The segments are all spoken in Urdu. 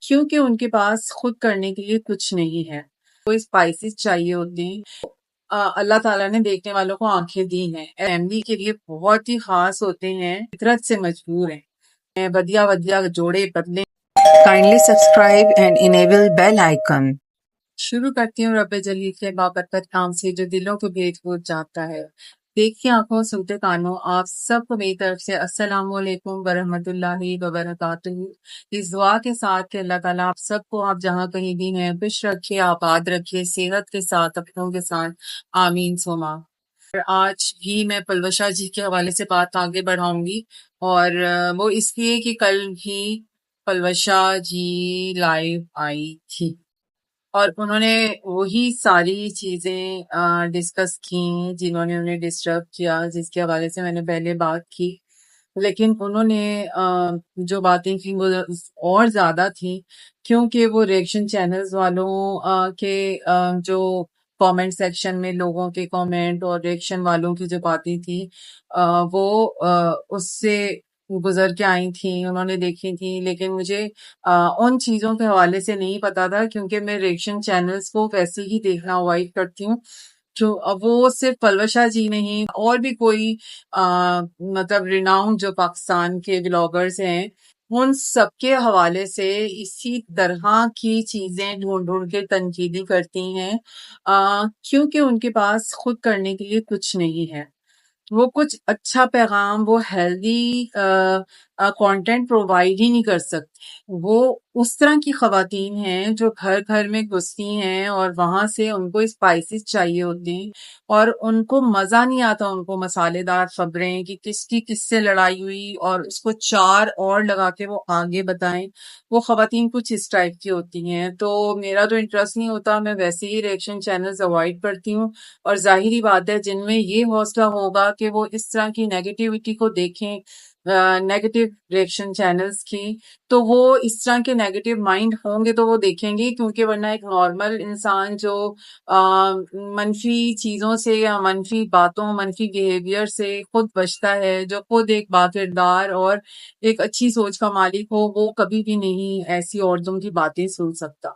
کیونکہ ان کے پاس خود کرنے کے لیے کچھ نہیں ہے. کوئی اسپائسیز چاہیے ہوتے ہیں. اللہ تعالیٰ نے دیکھنے والوں کو آنکھیں دی ہیں. فیملی کے لیے بہت ہی خاص ہوتے ہیں، فطرت سے مجبور ہیں. بدیا ودیا جوڑے بدلے. Kindly subscribe and enable bell icon. شروع کرتی ہوں رب جلیل کے بابرکت نام سے جو دلوں کو بھیج بوجھ جاتا ہے. دیکھتی آنکھوں سنتے کانوں، آپ سب کو میری طرف سے السلام علیکم ورحمۃ اللہ وبرکاتہ. اس دعا کے ساتھ کہ اللہ تعالیٰ آپ سب کو، آپ جہاں کہیں بھی ہیں، خوش رکھے، آباد رکھے، صحت کے ساتھ، اپنوں کے ساتھ. آمین سوما. آج بھی میں پلوشا جی کے حوالے سے بات آگے بڑھاؤں گی، اور وہ اس لیے کہ کل بھی پلوشا جی لائیو آئی تھی اور انہوں نے وہی ساری چیزیں ڈسکس کی جنہوں نے انہیں ڈسٹرب کیا، جس کے حوالے سے میں نے پہلے بات کی. لیکن انہوں نے جو باتیں کی وہ اور زیادہ تھیں، کیونکہ وہ ریئیکشن چینلز والوں کے جو کامنٹ سیکشن میں لوگوں کے کامنٹ اور ریئیکشن والوں کی جو باتیں تھیں وہ اس سے گزر کے آئی تھیں، انہوں نے دیکھی تھیں. لیکن مجھے ان چیزوں کے حوالے سے نہیں پتا تھا، کیونکہ میں ریئیکشن چینلز کو ویسے ہی دیکھنا اوائڈ کرتی ہوں. وہ صرف پلوشا جی نہیں، اور بھی کوئی مطلب ریناؤنڈ جو پاکستان کے بلاگرز ہیں، ان سب کے حوالے سے اسی طرح کی چیزیں ڈھونڈ ڈھونڈ کے تنقیدی کرتی ہیں، کیونکہ ان کے پاس خود کرنے کے لیے کچھ نہیں ہے. وہ کچھ اچھا پیغام، وہ ہیلدی کانٹینٹ پرووائڈ ہی نہیں کر سکتے. وہ اس طرح کی خواتین ہیں جو گھر گھر میں گھستی ہیں اور وہاں سے ان کو اسپائسیز چاہیے ہوتے ہیں، اور ان کو مزہ نہیں آتا ان کو مسالے دار خبریں کہ کس کی کس سے لڑائی ہوئی اور اس کو چار اور لگا کے وہ آگے بتائیں. وہ خواتین کچھ اس ٹائپ کی ہوتی ہیں، تو میرا تو انٹرسٹ نہیں ہوتا، میں ویسے ہی ریئیکشن چینلز اوائڈ کرتی ہوں. اور ظاہری بات ہے جن میں یہ حوصلہ ہوگا کہ وہ اس طرح کی نیگیٹیوٹی کو دیکھیں، نیگیٹو ریئیکشن چینلز کی، تو وہ اس طرح کے نیگیٹو مائنڈ ہوں گے تو وہ دیکھیں گے. کیونکہ ورنہ ایک نارمل انسان جو منفی چیزوں سے یا منفی باتوں، منفی بیہیویئر سے خود بچتا ہے، جو خود ایک باکردار اور ایک اچھی سوچ کا مالک ہو، وہ کبھی بھی نہیں ایسی عورتوں کی باتیں سن سکتا.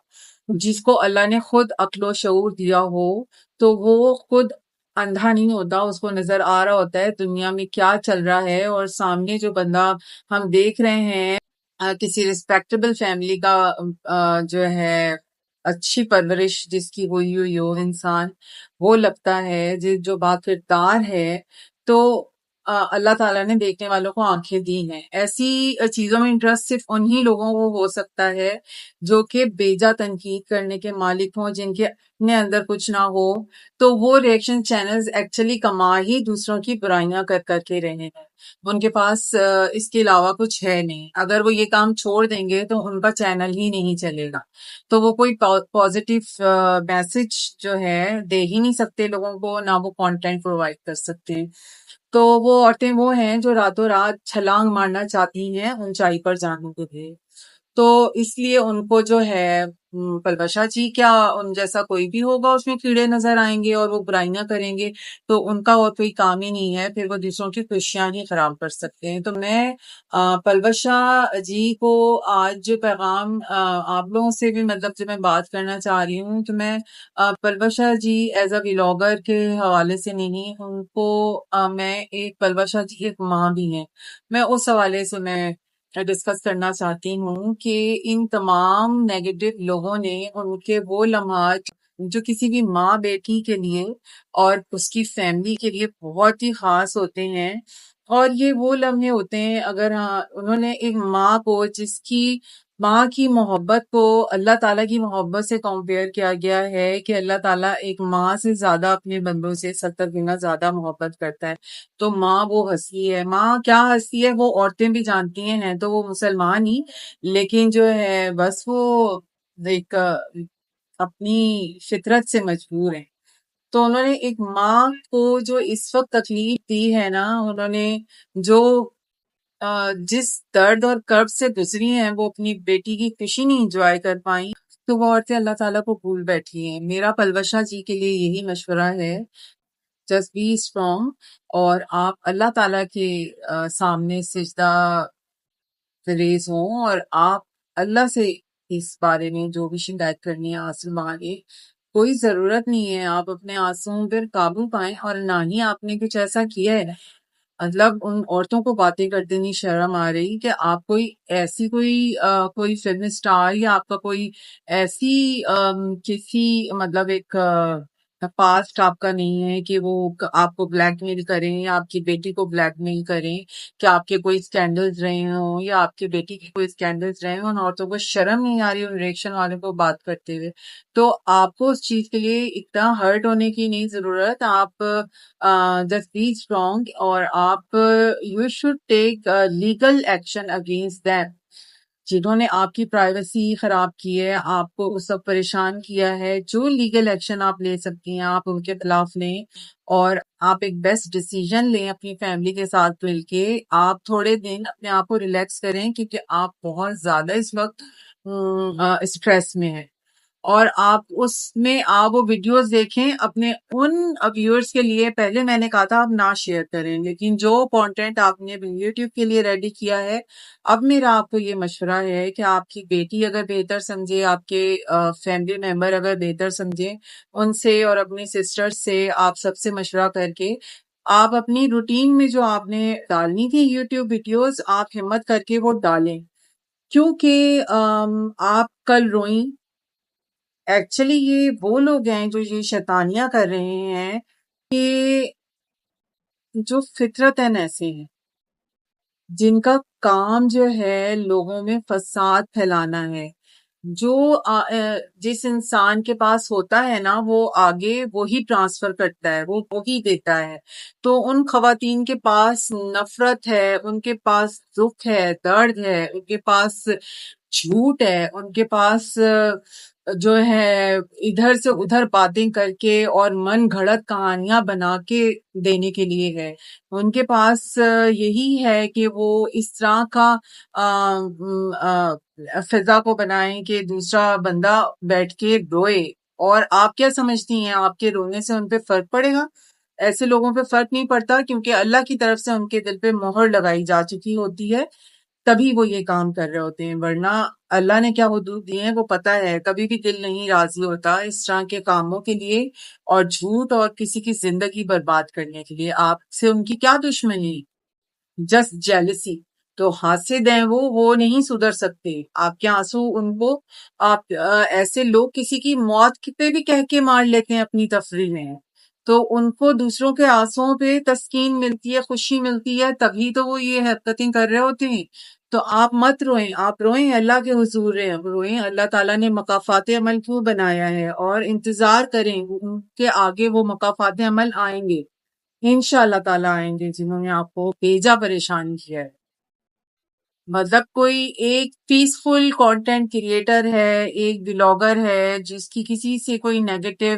جس کو اللہ نے خود عقل و شعور دیا ہو تو وہ خود اندھا نہیں ہوتا، اس کو نظر آ رہا ہوتا ہے دنیا میں کیا چل رہا ہے. اور سامنے جو بندہ ہم دیکھ رہے ہیں کسی ریسپیکٹیبل فیملی کا جو ہے اچھی پرورش جس کی ہوئی ہو انسان، وہ لگتا ہے جو باکردار ہے. تو اللہ تعالیٰ نے دیکھنے والوں کو آنکھیں دی ہیں. ایسی چیزوں میں انٹرسٹ صرف انہی لوگوں کو ہو سکتا ہے جو کہ بیجا تنقید کرنے کے مالک ہوں، جن کے اپنے اندر کچھ نہ ہو. تو وہ ریئیکشن چینلز ایکچولی کما ہی دوسروں کی برائیاں کر کر کے رہے ہیں. ان کے پاس اس کے علاوہ کچھ ہے نہیں. اگر وہ یہ کام چھوڑ دیں گے تو ان کا چینل ہی نہیں چلے گا. تو وہ کوئی پازیٹیو میسج جو ہے دے ہی نہیں سکتے لوگوں کو، نہ وہ کانٹینٹ پرووائڈ کر سکتے ہیں. تو وہ عورتیں وہ ہیں جو راتوں رات چھلانگ مارنا چاہتی ہیں اونچائی پر جانے کے لیے. تو اس لیے ان کو جو ہے پلوشا جی کیا ان جیسا کوئی بھی ہوگا اس میں کیڑے نظر آئیں گے اور وہ برائیاں کریں گے، تو ان کا اور کوئی کام ہی نہیں ہے، پھر وہ دوسروں کی خوشیاں ہی خراب کر سکتے ہیں. تو میں پلوشا جی کو آج جو پیغام آپ لوگوں سے بھی مطلب جو میں بات کرنا چاہ رہی ہوں، تو میں پلوشا جی ایز اے ولاگر کے حوالے سے نہیں، ان کو میں ایک پلوشا جی ایک ماں بھی ہیں، میں اس حوالے سے میں ڈسکس کرنا چاہتی ہوں کہ ان تمام نیگیٹو لوگوں نے ان کے وہ لمحات جو کسی بھی ماں بیٹی کے لیے اور اس کی فیملی کے لیے بہت ہی خاص ہوتے ہیں. اور یہ وہ لمحے ہوتے ہیں اگر انہوں نے ایک ماں کو، جس کی ماں کی محبت کو اللہ تعالیٰ کی محبت سے کمپیئر کیا گیا ہے کہ اللہ تعالیٰ ایک ماں سے زیادہ اپنے بندوں سے 70 گنا زیادہ محبت کرتا ہے. تو ماں وہ ہستی ہے. ماں کیا ہستی ہے وہ عورتیں بھی جانتی ہیں تو وہ مسلمان ہی، لیکن جو ہے بس وہ ایک اپنی فطرت سے مجبور ہیں. تو انہوں نے ایک ماں کو جو اس وقت تکلیف دی ہے نا، انہوں نے جو جس درد اور کرب سے گزری ہیں، وہ اپنی بیٹی کی خوشی نہیں انجوائے کر پائیں، تو وہ عورتیں اللہ تعالیٰ کو بھول بیٹھی ہیں. میرا پلوشا جی کے لیے یہی مشورہ ہے، جسٹ بی اسٹرانگ، اور آپ اللہ تعالیٰ کے سامنے سجدہ ریز ہوں اور آپ اللہ سے اس بارے میں جو بھی شکایت کرنی ہے آنسو بہانے، کوئی ضرورت نہیں ہے. آپ اپنے آنسوؤں پر قابو پائیں، اور نہ ہی آپ نے کچھ ایسا کیا ہے. مطلب ان عورتوں کو باتیں کرتے نہیں شرم آ رہی کہ آپ کوئی ایسی کوئی فلم اسٹار، یا آپ کا کوئی ایسی کسی مطلب ایک پاسٹ آپ کا نہیں ہے کہ وہ آپ کو بلیک میل کریں یا آپ کی بیٹی کو بلیک میل کریں، کہ آپ کے کوئی اسکینڈلز رہے ہوں یا آپ کی بیٹی کے کوئی اسکینڈلز رہے ہوں. ان عورتوں کو شرم نہیں آ رہی ان ریئیکشن والوں کو بات کرتے ہوئے. تو آپ کو اس چیز کے لیے اتنا ہرٹ ہونے کی نہیں ضرورت. آپ جسٹ بی اسٹرانگ، اور آپ you should take legal action against them جنہوں نے آپ کی پرائیویسی خراب کی ہے، آپ کو اس وقت پریشان کیا ہے. جو لیگل ایکشن آپ لے سکتی ہیں آپ ان کے خلاف لیں، اور آپ ایک بیسٹ ڈیسیژن لیں اپنی فیملی کے ساتھ مل کے. آپ تھوڑے دن اپنے آپ کو ریلیکس کریں، کیونکہ آپ بہت زیادہ اس وقت اسٹریس میں ہیں. اور آپ اس میں آپ وہ ویڈیوز دیکھیں اپنے ان ویورز کے لیے. پہلے میں نے کہا تھا آپ نہ شیئر کریں، لیکن جو کانٹینٹ آپ نے یوٹیوب کے لیے ریڈی کیا ہے، اب میرا آپ کو یہ مشورہ ہے کہ آپ کی بیٹی اگر بہتر سمجھے، آپ کے فیملی ممبر اگر بہتر سمجھے، ان سے اور اپنی سسٹر سے آپ سب سے مشورہ کر کے آپ اپنی روٹین میں جو آپ نے ڈالنی تھی یوٹیوب ویڈیوز، آپ ہمت کر کے وہ ڈالیں. کیونکہ آپ کل روئیں. ایکچولی یہ وہ لوگ ہیں جو یہ شیطانیاں کر رہے ہیں، کہ جو فطرتاً ایسے ہیں، جن کا کام جو ہے لوگوں میں فساد پھیلانا ہے. جو جس انسان کے پاس ہوتا ہے نا، وہ آگے وہی ٹرانسفر کرتا ہے، وہ وہی دیتا ہے. تو ان خواتین کے پاس نفرت ہے، ان کے پاس دکھ ہے، درد ہے، ان کے پاس جھوٹ ہے، ان کے پاس جو ہے ادھر سے ادھر باتیں کر کے اور من گھڑت کہانیاں بنا کے دینے کے لیے ہے. ان کے پاس یہی ہے کہ وہ اس طرح کا فضا کو بنائیں کہ دوسرا بندہ بیٹھ کے روئے. اور آپ کیا سمجھتی ہیں آپ کے رونے سے ان پہ فرق پڑے گا؟ ایسے لوگوں پہ فرق نہیں پڑتا، کیونکہ اللہ کی طرف سے ان کے دل پہ مہر لگائی جا چکی ہوتی ہے، تبھی وہ یہ کام کر رہے ہوتے ہیں. ورنہ اللہ نے کیا حدود دیے ہیں وہ پتہ ہے. کبھی بھی دل نہیں راضی ہوتا اس طرح کے کاموں کے لیے، اور جھوٹ اور کسی کی زندگی برباد کرنے کے لیے. آپ سے ان کی کیا دشمنی؟ Just jealousy. تو حاسد ہیں وہ نہیں سدھر سکتے. آپ کے آنسو ان کو، آپ ایسے لوگ کسی کی موت پہ بھی کہہ کے مار لیتے ہیں اپنی تفریح میں. تو ان کو دوسروں کے آنسوؤں پہ تسکین ملتی ہے، خوشی ملتی ہے، تبھی تو وہ یہ حرکتیں کر رہے ہوتے ہیں. تو آپ مت روئیں، آپ روئیں اللہ کے حضور روئیں. اللہ تعالیٰ نے مقافات عمل کیوں بنایا ہے، اور انتظار کریں ان کے آگے وہ مقافات عمل آئیں گے. انشاءاللہ تعالیٰ آئیں گے جنہوں نے آپ کو بھیجا پریشان کیا ہے. مطلب کوئی ایک پیسفل کنٹینٹ کریٹر ہے، ایک بلاگر ہے جس کی کسی سے کوئی نیگیٹو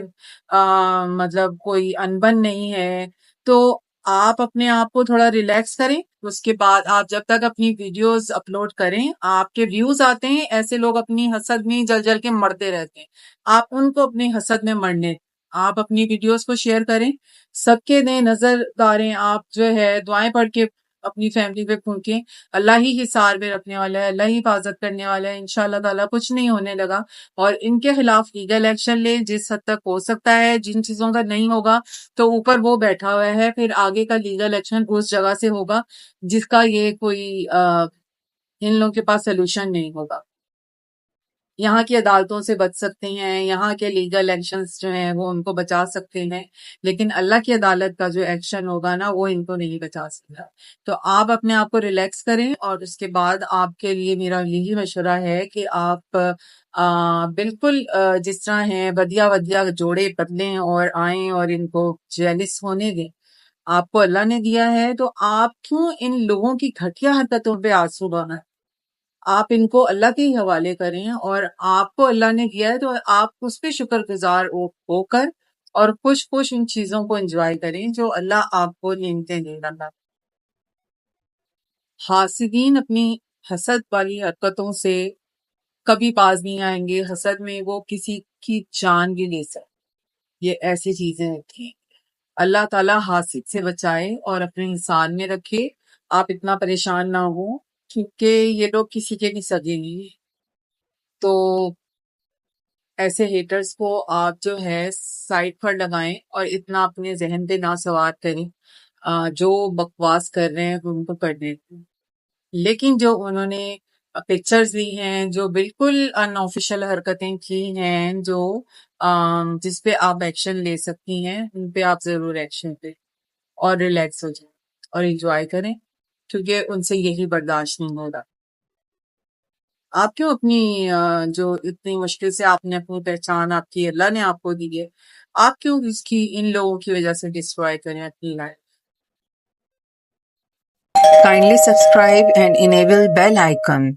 مطلب کوئی انبن نہیں ہے، تو آپ اپنے آپ کو تھوڑا ریلیکس کریں. اس کے بعد آپ جب تک اپنی ویڈیوز اپلوڈ کریں، آپ کے ویوز آتے ہیں، ایسے لوگ اپنی حسد میں جل جل کے مرتے رہتے ہیں. آپ ان کو اپنی حسد میں مرنے، آپ اپنی ویڈیوز کو شیئر کریں، سب کے دیں نظر داریں. آپ جو ہے دعائیں پڑھ کے اپنی فیملی پہ پھونکیں. اللہ ہی حصار میں رکھنے والا ہے، اللہ ہی حفاظت کرنے والا ہے. انشاءاللہ تعالیٰ کچھ نہیں ہونے لگا. اور ان کے خلاف لیگل ایکشن لے جس حد تک ہو سکتا ہے. جن چیزوں کا نہیں ہوگا تو اوپر وہ بیٹھا ہوا ہے، پھر آگے کا لیگل ایکشن اس جگہ سے ہوگا جس کا یہ کوئی ان لوگوں کے پاس سلوشن نہیں ہوگا. یہاں کی عدالتوں سے بچ سکتے ہیں، یہاں کے لیگل ایکشنز جو ہیں وہ ان کو بچا سکتے ہیں، لیکن اللہ کی عدالت کا جو ایکشن ہوگا نا وہ ان کو نہیں بچا سکتا. تو آپ اپنے آپ کو ریلیکس کریں، اور اس کے بعد آپ کے لیے میرا یہی مشورہ ہے کہ آپ بالکل جس طرح ہیں بدیا ودیا جوڑے بدلیں اور آئیں اور ان کو جیلس ہونے دیں. آپ کو اللہ نے دیا ہے تو آپ کیوں ان لوگوں کی گھٹیا حرکتوں پہ آنسو بہانا؟ آپ ان کو اللہ کے ہی حوالے کریں، اور آپ کو اللہ نے دیا ہے تو آپ اس پہ شکر گزار ہو کر اور خوش خوش ان چیزوں کو انجوائے کریں جو اللہ آپ کو نعمتیں دے رہا. حاسدین اپنی حسد والی حرکتوں سے کبھی باز نہیں آئیں گے. حسد میں وہ کسی کی جان بھی لے سکتے. یہ ایسی چیزیں ہوتی ہیں. اللہ تعالیٰ حاسد سے بچائے اور اپنے انسان میں رکھے. آپ اتنا پریشان نہ ہو، کیونکہ یہ لوگ کسی کے نہیں سگے نہیں. تو ایسے ہیٹرز کو آپ جو ہے سائڈ پر لگائیں اور اتنا اپنے ذہن پہ نہ سوار کریں. جو بکواس کر رہے ہیں ان کو کرنے دیں. لیکن جو انہوں نے پکچرز لی ہیں، جو بالکل ان آفیشیل حرکتیں کی ہیں، جو جس پہ آپ ایکشن لے سکتی ہیں، ان پہ آپ ضرور ایکشن لیں اور ریلیکس ہو جائیں اور انجوائے کریں، کیونکہ ان سے یہی برداشت نہیں ہوگا. آپ کیوں اپنی جو اتنی مشکل سے آپ نے اپنی پہچان آپ کی اللہ نے آپ کو دی ہے، آپ کیوں اس کی ان لوگوں کی وجہ سے ڈسٹروائے کریں اپنی life? Kindly subscribe and enable bell icon.